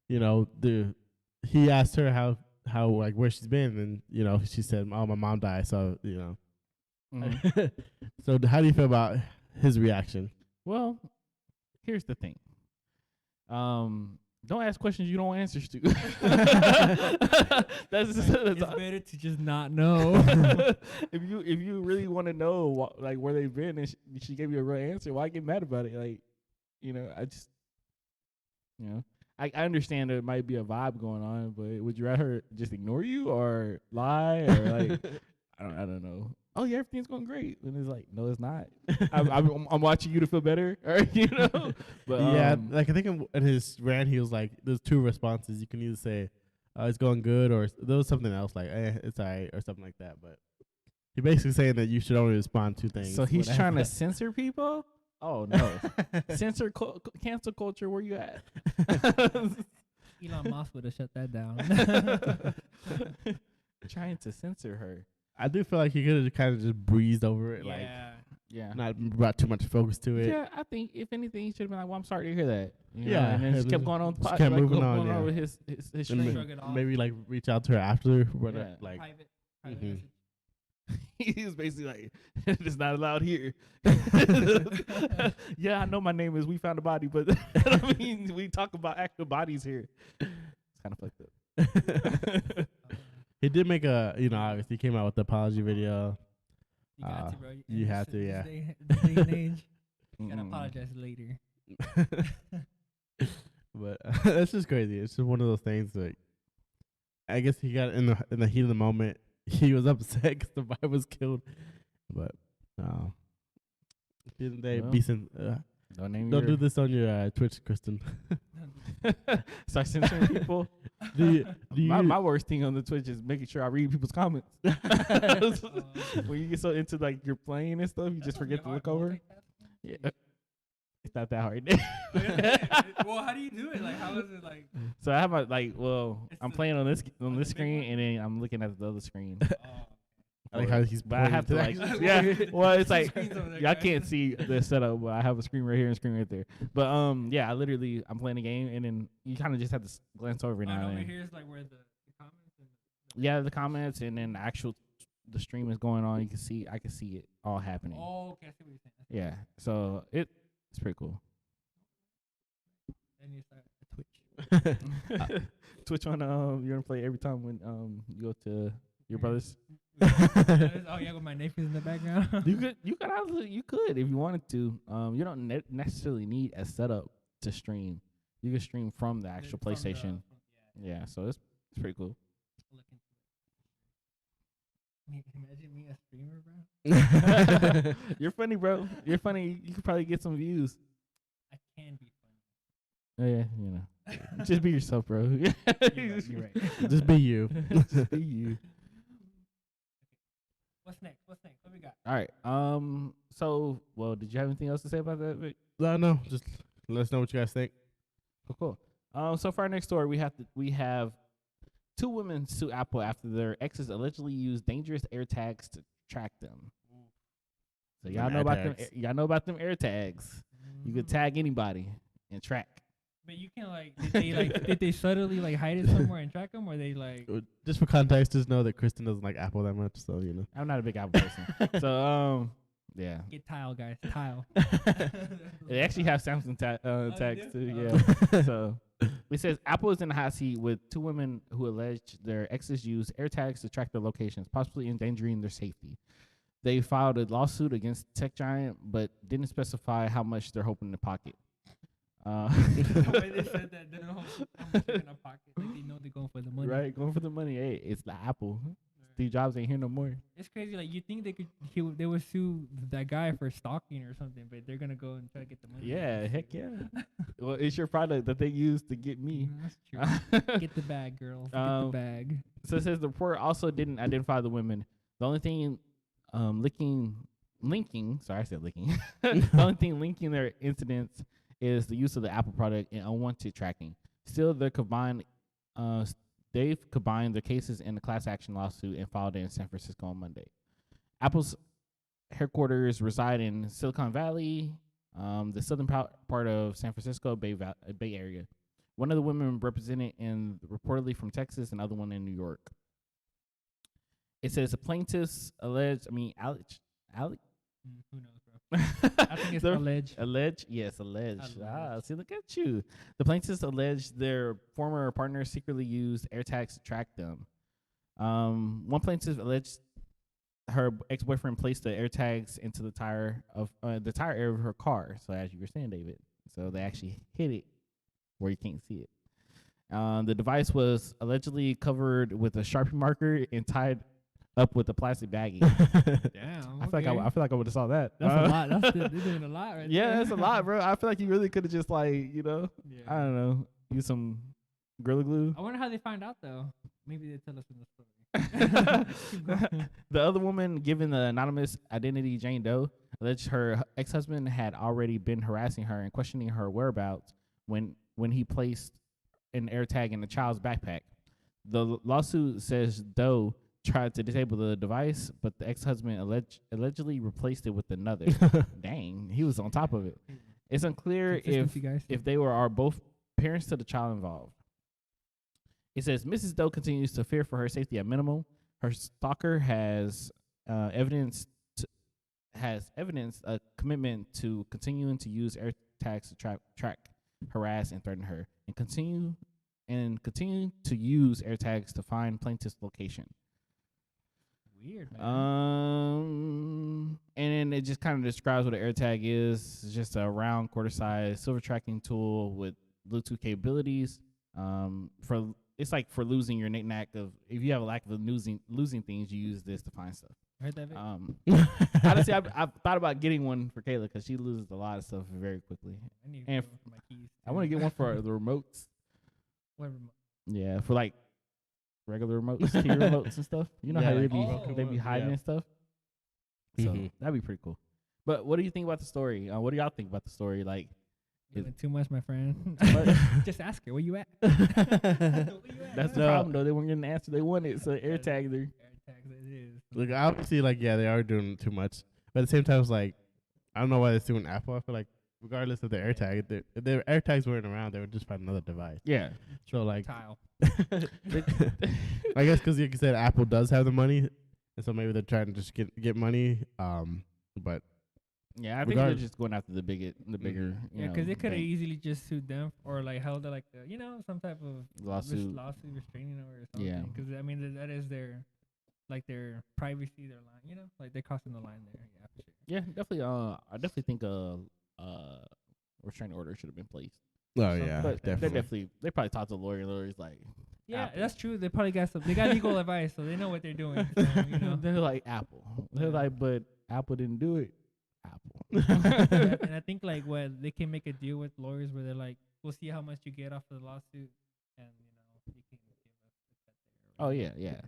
he asked her how like where she's been, and she said, "Oh, my mom died." So Mm-hmm. So how do you feel about his reaction? Well, here's the thing. Don't ask questions you don't want answers to. That's It's better to just not know. if you really want to know where they've been and she gave you a real answer, why get mad about it? I just I understand there might be a vibe going on, but would you rather just ignore you or lie or I don't know. Oh yeah, everything's going great, and it's like, no, it's not. I'm watching you to feel better, or But yeah, I think in his rant he was like, "There's two responses. You can either say, it's going good,' or there was something else like, it's alright,' or something like that." But he basically saying that you should only respond to things. So he's whatever. trying to censor people. Oh no, censor cancel culture. Where you at? Elon Musk would have shut that down. Trying to censor her. I do feel like he could have kind of just breezed over it, Yeah. not brought too much focus to it. Yeah, I think if anything, he should have been like, "Well, I'm sorry to hear that." Yeah, and then just and kept then going on. just kept moving on, yeah. with his And stream. Shrug it off. maybe like reach out to her after, but Yeah. like Private Mhm. message. He was basically like, "It's not allowed here." Yeah, I know my name is We Found a Body, but I mean, we talk about actual bodies here. It's kind of fucked up. he did make obviously he came out with the apology video. You got to, bro. you have to, This yeah. This day and age. You gotta Mm-mm. apologize later. But it's just crazy. It's just one of those things that I guess he got in the heat of the moment. He was upset because the vibe was killed. But didn't they Well, don't do this on your Twitch, Kristen. Start censoring people. Do you My worst thing on the Twitch is making sure I read people's comments. When you get so into like you're playing and stuff, you just forget to look over. Yeah, it's not that hard. Well, how do you do it? Like, how is it like? So I have my I'm playing on this screen and then I'm looking at the other screen. I like how he's. But I have to like, yeah. Well, it's like I can't see the setup, but I have a screen right here and a screen right there. But yeah, I'm playing a game and then you kind of just have to glance over now and then. Here's like where the comments. Yeah, the comments and then the stream is going on. I can see it all happening. Oh, okay. I see what you're saying. Yeah, so it's pretty cool. Then you start Twitch. Twitch on you're gonna play every time when you go to your brother's. Oh yeah, with my nephews in the background. You could if you wanted to. You don't necessarily need a setup to stream. You can stream from the actual PlayStation. Yeah, so it's pretty cool. Imagine me a streamer, bro. You're funny, bro. You're funny. You could probably get some views. I can be funny. Oh, yeah, you know. Just be yourself, bro. You're right. Just be you. Just be you. What's next? What we got? All right. So, did you have anything else to say about that, Vic? No. Just let us know what you guys think. Cool. So for our next story, we have 2 women sue Apple after their exes allegedly used dangerous Airtags to track them. So y'all know about them Airtags. You could tag anybody and track. But you can did they subtly hide it somewhere and track them, or they Just for context, just know that Kristen doesn't like Apple that much, so you know. I'm not a big Apple person. So yeah. Get Tile, guys. Tile. They actually have Samsung tags too. Yeah. So it says Apple is in the hot seat with 2 women who allege their exes used AirTags to track their locations, possibly endangering their safety. They filed a lawsuit against tech giant, but didn't specify how much they're hoping to pocket. The way they said that, they don't know how much they're gonna pocket. Like they know they're going for the money. Right, going for the money. Hey, it's the Apple. Steve Jobs ain't here no more. It's crazy. Like you think they would sue that guy for stalking or something, but they're gonna go and try to get the money. Yeah, heck yeah. Well, it's your product that they use to get me. That's true. Get the bag, girls. Get the bag. So it says the report also didn't identify the women. The only thing linking. Sorry, I said linking. The only thing linking their incidents is the use of the Apple product and unwanted tracking. Still, they've combined their cases in a class action lawsuit and filed it in San Francisco on Monday. Apple's headquarters reside in Silicon Valley, the southern part of San Francisco Bay Area. One of the women represented in reportedly from Texas, and the other one in New York. It says the plaintiffs alleged. Alec. Who knows, bro? I think it's alleged. Alleged? Yes, alleged. See, look at you. The plaintiffs alleged their former partner secretly used AirTags to track them. One plaintiff alleged her ex-boyfriend placed the AirTags into the tire area of her car. So as you were saying, David, so they actually hit it where you can't see it. The device was allegedly covered with a Sharpie marker and tied up with a plastic baggie. Damn. I feel like I would have saw that. That's a lot. They're doing a lot right yeah, there. that's a lot, bro. I feel like you really could have just I don't know, use some Gorilla Glue. I wonder how they find out though. Maybe they tell us in the story. The other woman, given the anonymous identity Jane Doe, alleged her ex-husband had already been harassing her and questioning her whereabouts when he placed an AirTag in the child's backpack. The lawsuit says Doe tried to disable the device, but the ex-husband allegedly replaced it with another. Dang, he was on top of it. It's unclear if they are both parents to the child involved. It says Mrs. Doe continues to fear for her safety at minimum. Her stalker has evidence a commitment to continuing to use AirTags to track, harass, and threaten her, and continue to use AirTags to find plaintiff's location. Weird, man. And then it just kind of describes what an AirTag is. It's just a round, quarter-size silver tracking tool with Bluetooth capabilities. It's like for losing your knick-knack of if you have a lack of losing things, you use this to find stuff. Heard that? Honestly, I've thought about getting one for Kayla because she loses a lot of stuff very quickly. I need and one for my keys. I want to get one for the remotes. What remote? Yeah, for like regular remotes, key remotes and stuff. You know Yeah, how like they be remote, hiding yeah. and stuff. So Mhm. that'd be pretty cool. But what do you think about the story? What do y'all think about the story? Like, Doing too much, my friend. much? Just ask her where you at. Where you at? That's the No. problem though. They weren't getting the answer they wanted, so AirTag there. Airtags, it is. Look, obviously, like, yeah, they are doing too much. But at the same time, it's like, I don't know why they're suing Apple. I feel like, regardless of the AirTag, if their AirTags weren't around, they would just find another device. Yeah. So, like, Tile. I guess because, like you said, Apple does have the money, and so maybe they're trying to just get money. But Yeah, I think they're just going after the bigger. Yeah, because they could have easily just sued them or like held like some type of lawsuit. lawsuit restraining order or something. Yeah. Because I mean that is their their privacy, their line. Like they're crossing the line there. Yeah, for sure. Yeah, definitely. I definitely think restraining order should have been placed. oh yeah, But definitely. they probably talked to the lawyer. Lawyer's like, Yeah, Apple. that's true. They probably got they got legal advice, so they know what they're doing. So, They're like Apple. They're Yeah. like, but Apple didn't do it. Apple. Yeah, and I think like what they can make a deal with lawyers where they're like, we'll see how much you get off of the lawsuit, and you can give us the cut there. Oh yeah,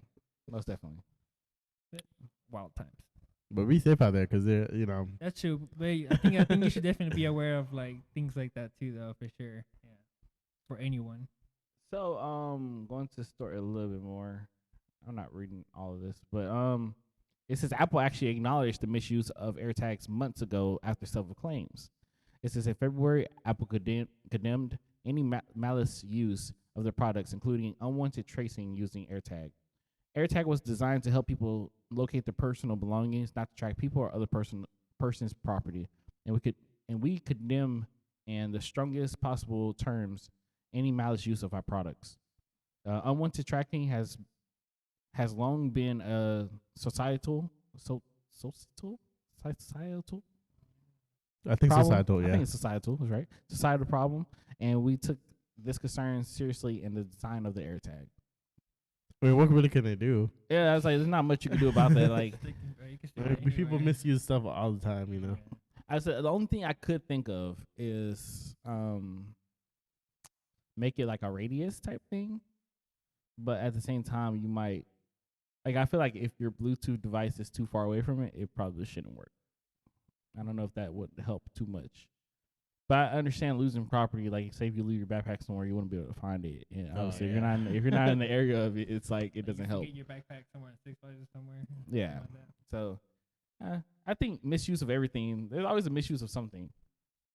most definitely. Wild times. But be safe out there, because they're That's true. But I think you should definitely be aware of like things like that too, though, for sure. Yeah, for anyone. So going to the story a little bit more. I'm not reading all of this, but it says Apple actually acknowledged the misuse of AirTags months ago after several claims. It says in February, Apple condemned any malice use of their products, including unwanted tracing using AirTag. AirTag was designed to help people locate their personal belongings, not to track people or other person's property. And we condemn in the strongest possible terms any malice use of our products. Unwanted tracking has long been a societal. I think Problem. societal, yeah. I think it's societal, is right. Societal problem, and we took this concern seriously in the design of the AirTag. I mean, what really can they do? Yeah, I was like, there's not much you can do about that. Like, People misuse stuff all the time. I said the only thing I could think of is make it like a radius type thing, but at the same time, you might I feel like if your Bluetooth device is too far away from it, it probably shouldn't work. I don't know if that would help too much. But I understand losing property. Like, say if you leave your backpack somewhere, you wouldn't be able to find it. And obviously, if you're not in the area of it, it's like it doesn't help. Get your backpack somewhere in Six Flags or somewhere. Yeah. Like that. So, I think misuse of everything. There's always a misuse of something,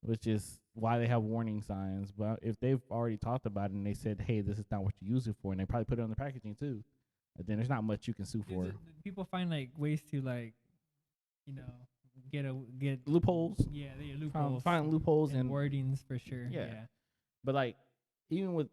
which is why they have warning signs. But if they've already talked about it and they said, "Hey, this is not what you use it for," and they probably put it on the packaging too, then there's not much you can sue for. People find like ways to get Loopholes. Yeah, they loopholes. Find loopholes and and wordings for sure. Yeah. Yeah. But like, even with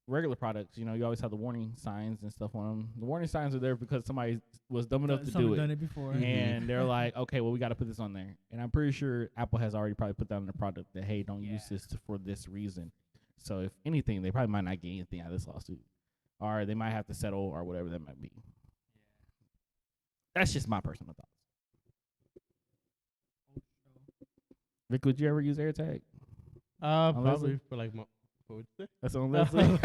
regular products, you always have the warning signs and stuff on them. The warning signs are there because somebody was dumb enough to do it. Done it before. And they're like, okay, well, we got to put this on there. And I'm pretty sure Apple has already probably put that on the product that, hey, don't use this for this reason. So if anything, they probably might not get anything out of this lawsuit. Or they might have to settle or whatever that might be. Yeah. That's just my personal thoughts. Vic, would you ever use AirTag? Probably for like what would you say? That's on Leslie. No.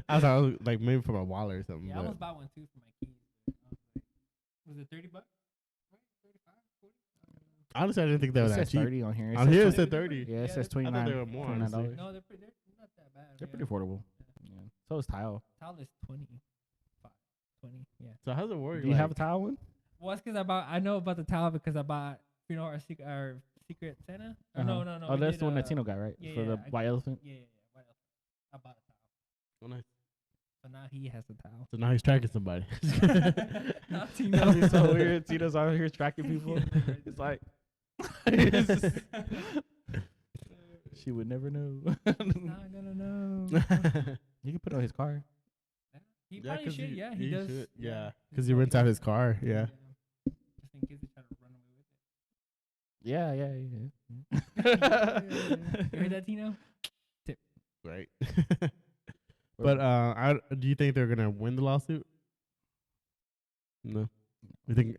I was like maybe for my wallet or something. Yeah, I almost bought one too for my keys. Was it $30? Right? 35, 40? Honestly, I didn't think they were It that says cheap. 30 on here. On here it said 30. Yeah, it says I thought 29. they were more, honestly. $29. No, they're not that bad. They're pretty affordable. Yeah. So is Tile. Tile is 20. Yeah. So how's it work? Do you have a Tile one? Well, it's because I know about the towel because I bought, our secret Santa. Or no. Oh, that's the one that Tino got, right? Yeah, For the white elephant? Yeah. White elephant. I bought a towel. Oh, nice. So now he has a towel. So now he's tracking somebody. Not Tino. It's so weird. Tino's out here tracking people. It's like, she would never know. Not gonna know. You can put it on his car. He probably should. Yeah, he does. Yeah, because he rents out his car. Yeah. Just in case they try to run away with Yeah. it. You heard that, Tino? Right. But do you think they're gonna win the lawsuit? No. You think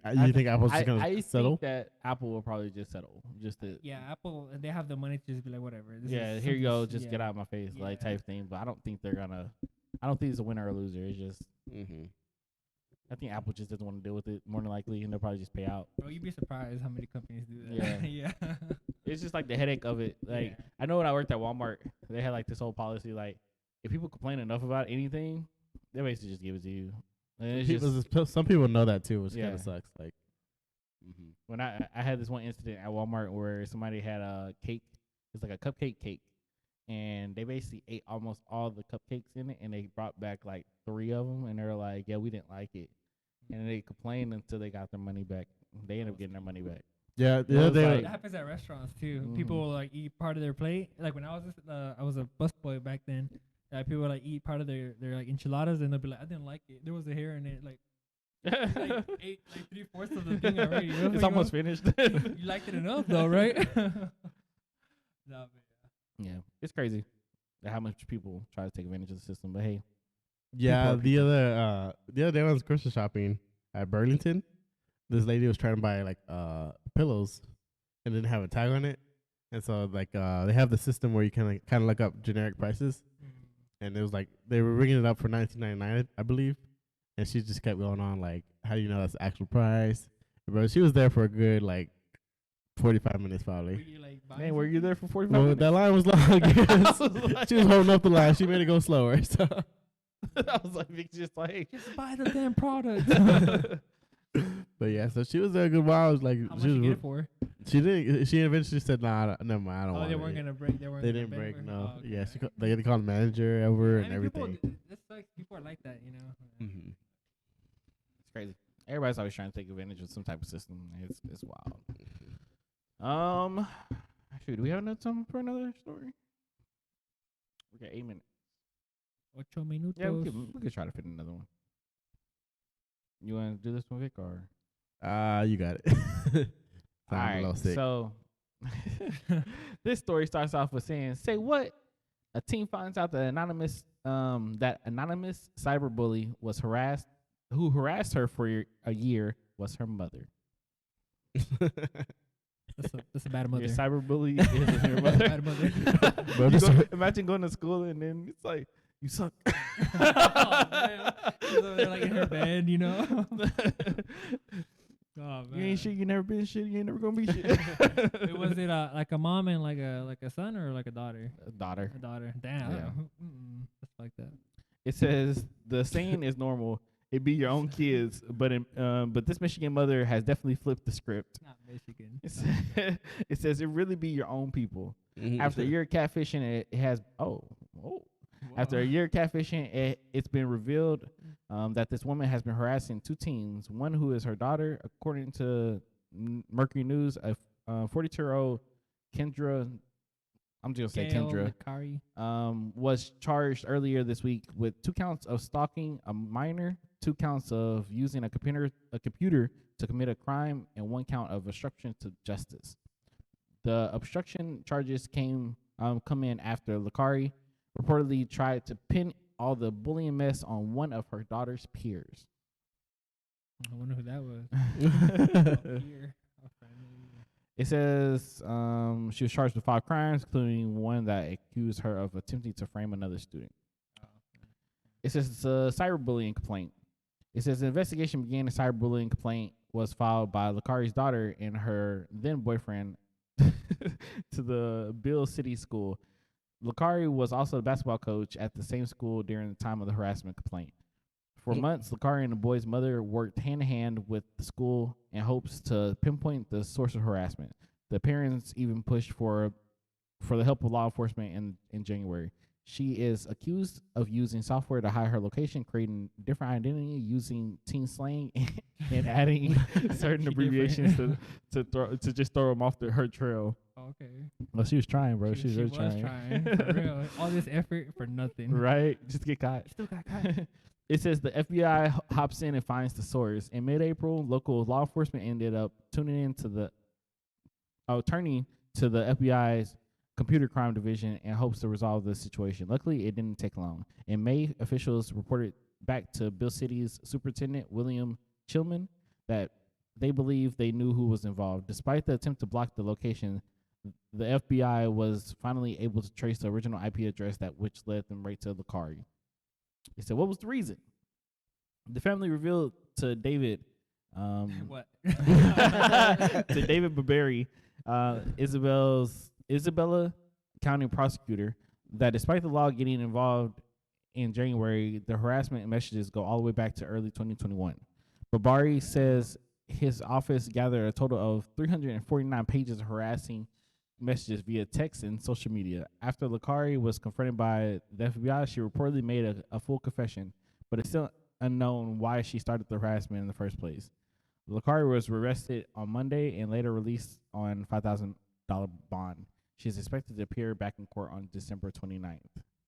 Apple's just gonna I settle? think that Apple will probably just settle. Just to Yeah, Apple, they have the money to just be like, whatever. This yeah, is here you go, something- just get out of my face, like Yeah. type thing. But I don't think they're gonna. I don't think it's a winner or loser. It's just Mm-hmm. I think Apple just doesn't want to deal with it more than likely, and they'll probably just pay out. Bro, you'd be surprised how many companies do that. Yeah. yeah. It's just like the headache of it. Like Yeah. I know when I worked at Walmart, they had like this whole policy like if people complain enough about anything, they basically just give it to you. And it's just Some people know that too, which kind Yeah. of sucks. Like, when I had this one incident at Walmart where somebody had a cake, it's like a cupcake cake, and they basically ate almost all the cupcakes in it, and they brought back like 3 of them, and they were like, yeah, we didn't like it, and they complained until they got their money back. They ended up getting their money back. yeah, Well, it's they like- That happens at restaurants too. Mhm. People will like eat part of their plate. Like when I was a busboy back then. People would like eat part of their like enchiladas, and they'll be like, I didn't like it. There was a hair in it. Like, like ate like 3/4 of the thing already. You know? It's Like, almost finished. you liked it enough though, right? No, but Yeah, it's crazy how much people try to take advantage of the system. But hey, yeah. People are The other day when I was grocery shopping at Burlington, this lady was trying to buy like pillows and didn't have a tag on it, and so like they have the system where you can kind of look up generic prices, and it was like they were ringing it up for $19.99, I believe, and she just kept going on like, how do you know that's the actual price? Bro, she was there for a good like 45 minutes were probably. you like buying man, were you there for 45 Well, minutes? that line was long. I was She was holding up the line. She made it go slower. So. I was like, Vic's just like, Just buy the damn product. But yeah, so she was there a good while. I was like, How much she you was get it for? She did. She eventually said, "Nah, never mind. I don't Oh, want they it." weren't gonna break. They weren't. They gonna didn't beg break. for- No. Oh, okay. Yeah, they called the manager over and I mean, people, everything. this sucks. People are like that, you know. Mm-hmm. it's crazy. Everybody's always trying to take advantage of some type of system. It's wild. Actually, do we have enough time for another story? We got 8 minutes. 8 minutos. Yeah, we could try to fit in another one. You want to do this one, Vic, or? You got it. All I'm a little right, sick. so this story starts off with saying, "Say what? A teen finds out that anonymous cyberbully who harassed her for a year was her mother. That's a bad mother. Your cyberbully is your mother. Bad mother. Bro, You this- imagine going to school and then it's like you suck. Oh, man. She's over there, like in her bed, you know. Oh man. You ain't shit. You never been shit. You ain't never gonna be shit. Was it like a mom and like a son or like a daughter? Daughter. A daughter. Damn. Yeah. That's like that. It says the saying is normal. It be your own kids, but this Michigan mother has definitely flipped the script. Not Michigan. It says it really be your own people. Mhm. After a year of catfishing, it has After a year of catfishing, it's been revealed that this woman has been harassing 2 teens. One who is her daughter, according to Mercury News, a 42-year-old Kendra. I'm just gonna say Gail Kendra. Macari. Was charged earlier this week with 2 counts of stalking a minor, 2 counts of using a computer to commit a crime, and 1 count of obstruction to justice. The obstruction charges come in after Lakari reportedly tried to pin all the bullying mess on one of her daughter's peers. I wonder who that was. Here. It says she was charged with 5 crimes, including one that accused her of attempting to frame another student. It says it's a cyberbullying complaint. It says the investigation began. A cyberbullying complaint was filed by Lakari's daughter and her then boyfriend to the Bill City School. Lakari was also the basketball coach at the same school during the time of the harassment complaint. For months, Lakari and the boy's mother worked hand-in-hand with the school in hopes to pinpoint the source of harassment. The parents even pushed for the help of law enforcement in January. She is accused of using software to hide her location, creating different identity, using teen slang, and adding certain abbreviations to just throw them off her trail. Okay. Well, she was trying, bro. She was really trying. For real. All this effort for nothing. Right? Just to get caught. Still got caught. It says the FBI hops in and finds the source. In mid-April, local law enforcement ended up turning to the FBI's computer crime division in hopes to resolve the situation. Luckily, it didn't take long. In May, officials reported back to Bill City's superintendent, William Chilman, that they believe they knew who was involved. Despite the attempt to block the location, the FBI was finally able to trace the original IP address which led them right to Lakari. They said, what was the reason? The family revealed to David, What? to David Barberry, Isabella County prosecutor, that despite the law getting involved in January, the harassment messages go all the way back to early 2021. Babari says his office gathered a total of 349 pages of harassing messages via text and social media. After Lakari was confronted by the FBI, she reportedly made a full confession, but it's still unknown why she started the harassment in the first place. Lakari was arrested on Monday and later released on $5,000 bond. She is expected to appear back in court on December 29th.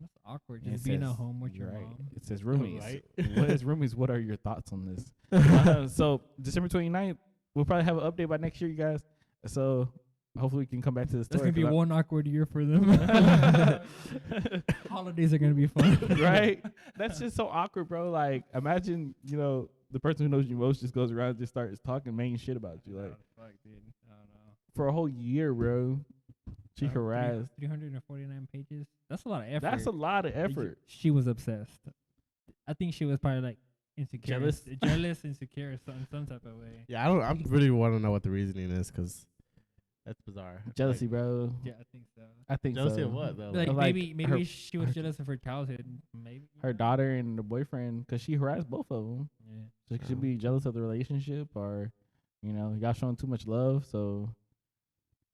That's awkward. And Just being at home with your mom. It says roomies. Right. Roomies, what are your thoughts on this? So December 29th, we'll probably have an update by next year, you guys. So hopefully we can come back to the story. That's going to be one awkward year for them. Holidays are going to be fun. Right? That's just so awkward, bro. Like, imagine, the person who knows you most just goes around and just starts talking main shit about you. Like, fuck, dude. I don't know. for a whole year, bro. She harassed. 349 pages. That's a lot of effort. That's a lot of effort. She was obsessed. I think she was probably like insecure, jealous, insecure, some type of way. Yeah, I really want to know what the reasoning is because that's bizarre. Jealousy, bro. Yeah, I think so. I think Jealousy so. of what though? Like, Like maybe her- she was jealous of her childhood. Maybe Her daughter and the boyfriend, because she harassed both of them. Yeah. So she should be jealous of the relationship, or, y'all showing too much love, so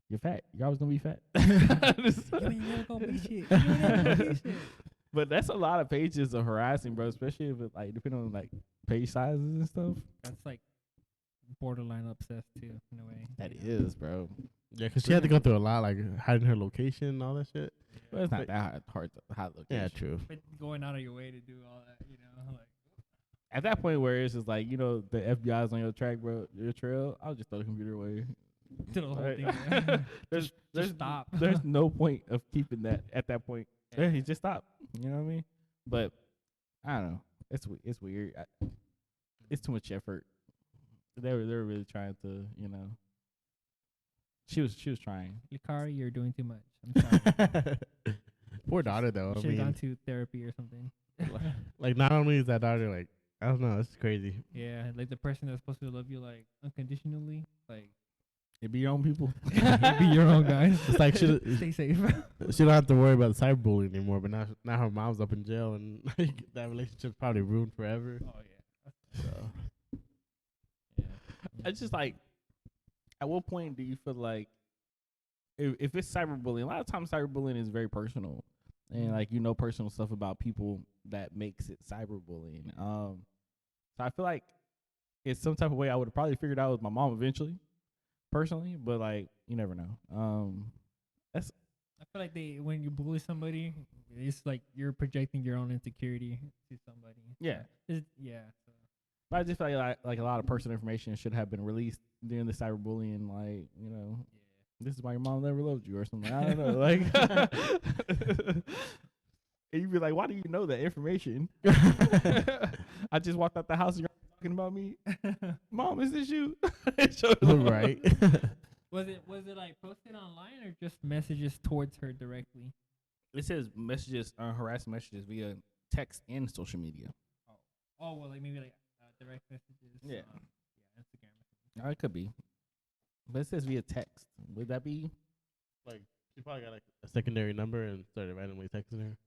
you're fat. You're always gonna be fat. You ain't never gonna be shit. You ain't never gonna be shit. But that's a lot of pages of harassing, bro. Especially if it, depending on page sizes and stuff. That's like borderline obsessed too, in a way. That is, bro. Yeah, because she had to go through a lot, like hiding her location and all that shit. But it's not that hard to hide location. Yeah, true. But going out of your way to do all that, like. At that point where it's just the FBI's on your track, bro, your trail, I'll just throw the computer away. To the whole Right. thing. Yeah. There's stop. There's no point of keeping that at that point. Yeah, he just stopped. You know what I mean? But I don't know. It's weird. It's too much effort. They were really trying to, She was trying. Lakari, you're doing too much. I'm sorry. Poor daughter though. I Should have gone mean, to therapy or something. like not only is that daughter like I don't know, it's crazy. Yeah, like the person that's supposed to love you like unconditionally, like It be your own people. be your own guys. It's like she Stay safe. don't have to worry about cyberbullying anymore. But now her mom's up in jail and that relationship's probably ruined forever. Oh yeah. So. Yeah. It's just at what point do you feel like if it's cyberbullying? A lot of times cyberbullying is very personal, and personal stuff about people that makes it cyberbullying. So I feel like it's some type of way I would have probably figured out with my mom eventually, personally, but you never know. I feel like when you bully somebody, it's like you're projecting your own insecurity to somebody. Yeah. Yeah. So. But I just feel like a lot of personal information should have been released during the cyberbullying. This is why your mom never loved you or something. I don't know. And you'd be like, why do you know that information? I just walked out the house and you're talking about me. Mom, is this you? Right. Was it like posted online or just messages towards her directly? It says messages, harassing messages via text and social media. Oh well, like maybe direct messages. Yeah. Instagram. Oh, it could be. But it says via text. Would that be? Like she probably got a secondary number and started randomly texting her.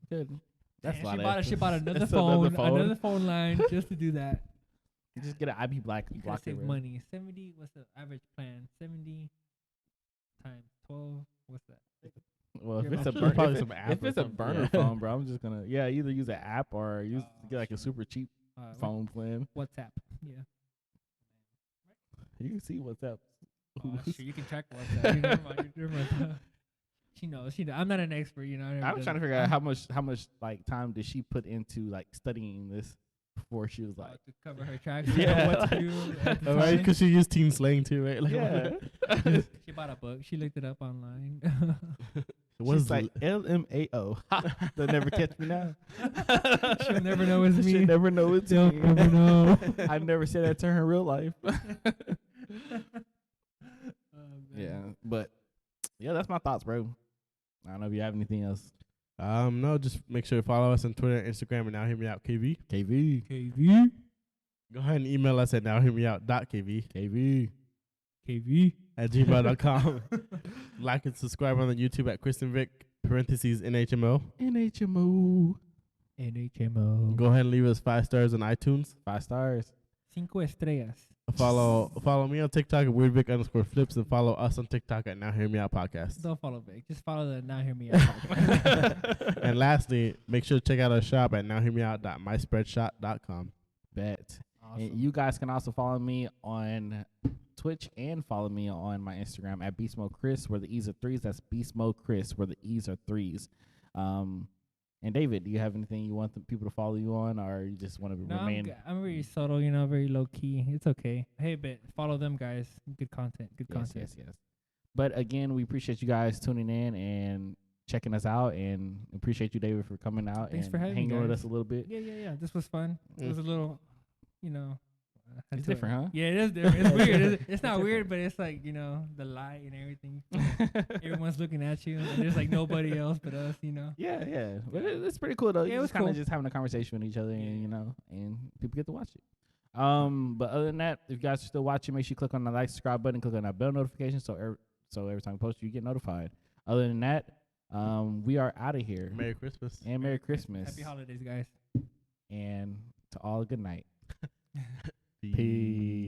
Good. That's a lot of she effort. bought another That's another phone line just to do that. You just get an IP blocker. You gotta save money. 70. What's the average plan? 70 times 12. What's that? Well, if You're it's a about- burner, Probably if, some it- app if or it's a something. burner phone, bro, I'm just gonna either use an app or get a super cheap phone plan. WhatsApp. Yeah. You can see WhatsApp. Sure, you can check WhatsApp. Never mind. She knows. I'm not an expert. I was trying to figure out how much time did she put into studying this before she was like, to cover her tracks. Yeah, What to do. at the All right, time. because she used teen slang too, right? Like, yeah. She bought a book. She looked it up online. She's like LMAO. They'll never catch me now. She'll never know it's me. She'll never know it's They'll me. never know. I never said that to her in real life. Oh, Yeah, man. but yeah, that's my thoughts, bro. I don't know if you have anything else. No, just make sure to follow us on Twitter and Instagram at nowhearmeout.kv. KV. KV. Go ahead and email us at nowhearmeout.kv KV. KV. at gmail.com. Like and subscribe on the YouTube at Kristen Vic, (NHMO. NHMO. NHMO. Go ahead and leave us 5 stars on iTunes. 5 stars. 5 estrellas. Follow me on TikTok at weirdvic_flips and follow us on TikTok at Now Hear Me Out Podcast. Don't follow Vic. Just follow the Now Hear Me Out podcast. And lastly, make sure to check out our shop at nowhearmeout.myspreadshop.com. Bet. Awesome. And you guys can also follow me on Twitch and follow me on my Instagram at Beast Mode Chris, where the E's are 3s. That's Beast Mode Chris, where the E's are 3s. And David, do you have anything you want the people to follow you on, or you just want to remain? I'm very subtle, very low key. It's okay. Hey, but follow them, guys. Good content. Good content. Yes. But again, we appreciate you guys tuning in and checking us out, and appreciate you, David, for coming out Thanks and for having me, hanging with guys. us a little bit. Yeah. This was fun. It was a little, It's different, huh? Yeah, it is different. It's weird. It's not weird, but it's like, the light and everything. Everyone's looking at you, and there's like nobody else but us, Yeah. But it's pretty cool though. Yeah, it You're was just kind of cool. just having a conversation with each other, and and people get to watch it. But other than that, if you guys are still watching, make sure you click on the like, subscribe button, click on that bell notification, so every time we post, you get notified. Other than that, we are out of here. Merry Christmas. And Merry Christmas. Happy holidays, guys. And to all, good night. Peace. Peace.